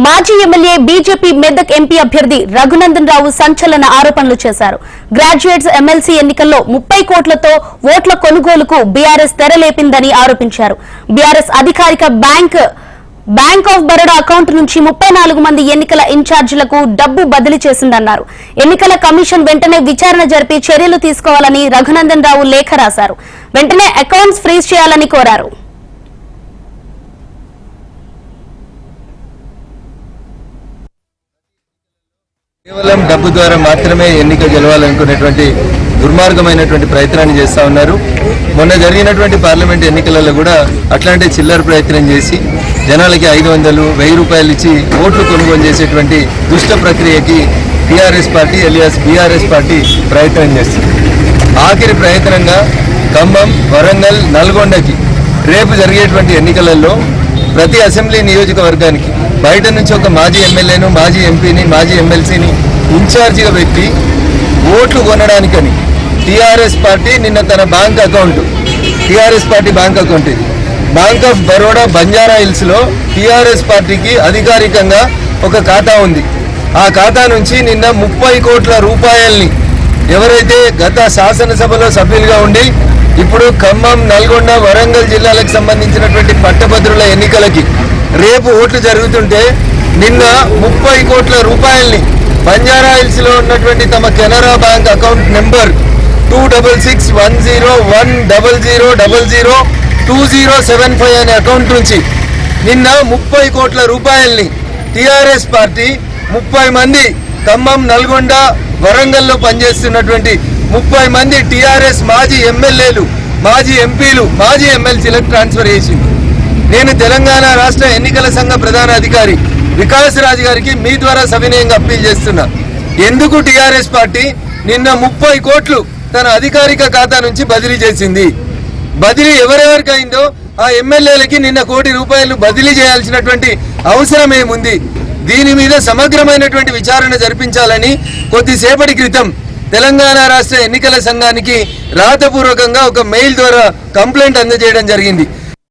మాజీ MLA BJP Medak MP అభ్యర్థి రఘునందన్ రావు సంచలన ఆరోపణలు చేశారు. గ్రాడ్యుయేట్స్ ఎమ్మెల్సీ ఎన్నికల్లో 30 కోట్లతో ఓట్ల కొనుగోలుకు బీఆర్ఎస్ తెరలేపిందని ఆరోపించారు. బీఆర్ఎస్ అధికారిక బ్యాంక్ ఆఫ్ బరోడా అకౌంట్ నుంచి 34 మంది ఎన్నికల ఇన్ఛార్జీలకు డబ్బు బదిలీ చేసిందన్నారు. ఎన్నికల కమిషన్ వెంటనే విచారణ జరిపి చర్యలు తీసుకోవాలని రఘునందన్ రావు లేఖ రాశారు. వెంటనే అకౌంట్స్ ఫ్రీజ్ చేయాలని కోరారు. కేవలం డబ్బు ద్వారా మాత్రమే ఎన్నిక గెలవాలనుకునేటువంటి దుర్మార్గమైనటువంటి ప్రయత్నాన్ని చేస్తూ ఉన్నారు. మొన్న జరిగినటువంటి పార్లమెంట్ ఎన్నికలలో కూడా అట్లాంటి చిల్లర ప్రయత్నం చేసి జనాలకి 500, 1000 రూపాయలు ఇచ్చి ఓట్లు కొనుగోలు చేసేటువంటి దుష్ట ప్రక్రియకి TRS party alias BRS party ప్రయత్నం చేస్తుంది. ఆఖరి ప్రయత్నంగా ఖమ్మం, వరంగల్, నల్గొండకి రేపు జరిగేటువంటి ఎన్నికలలో ప్రతి అసెంబ్లీ నియోజకవర్గానికి బయట నుంచి ఒక మాజీ ఎమ్మెల్యేను, మాజీ ఎంపీని, మాజీ ఎమ్మెల్సీని ఇన్ఛార్జిగా పెట్టి ఓట్లు కొనడానికని టీఆర్ఎస్ పార్టీ నిన్న తన bank account, TRS party bank account ఇది బ్యాంక్ ఆఫ్ బరోడా బంజారా హిల్స్లో టీఆర్ఎస్ పార్టీకి అధికారికంగా ఒక ఖాతా ఉంది. ఆ ఖాతా నుంచి నిన్న 30 కోట్ల రూపాయల్ని ఎవరైతే గత శాసనసభలో సభ్యులుగా ఉండి ఇప్పుడు ఖమ్మం, నల్గొండ, వరంగల్ జిల్లాలకు సంబంధించినటువంటి పట్టభద్రుల ఎన్నికలకి రేపు ఓట్లు జరుగుతుంటే నిన్న 30 కోట్ల రూపాయల్ని బంజారా హిల్స్ లో ఉన్నటువంటి తమ కెనరా బ్యాంక్ అకౌంట్ నెంబర్ 26610100002075 అనే అకౌంట్ నుంచి నిన్న 30 కోట్ల రూపాయల్ని టీఆర్ఎస్ పార్టీ 30 మంది ఖమ్మం, నల్గొండ, వరంగల్లో పనిచేస్తున్నటువంటి 30 మంది టీఆర్ఎస్ మాజీ ఎమ్మెల్యేలు, మాజీ ఎంపీలు, మాజీ ఎమ్మెల్సీలకు ట్రాన్స్ఫర్ చేసింది. నేను తెలంగాణ రాష్ట్ర ఎన్నికల సంఘ ప్రధాన అధికారి వికాస్ రాజ్ గారికి మీ ద్వారా సవినయంగా అప్పీల్ చేస్తున్నా. ఎందుకు టీఆర్ఎస్ పార్టీ నిన్న 30 కోట్లు తన అధికారిక ఖాతా నుంచి బదిలీ చేసింది? బదిలీ ఎవరెవరికి అయిందో ఆ ఎమ్మెల్యేలకి నిన్న 1 కోటి రూపాయలు బదిలీ చేయాల్సినటువంటి అవసరం ఏముంది? దీని మీద సమగ్రమైనటువంటి విచారణ జరిపించాలని కొద్దిసేపటి క్రితం తెలంగాణ రాష్ట్ర ఎన్నికల సంఘానికి రాతపూర్వకంగా ఒక మెయిల్ ద్వారా కంప్లైంట్ అందజేయడం జరిగింది.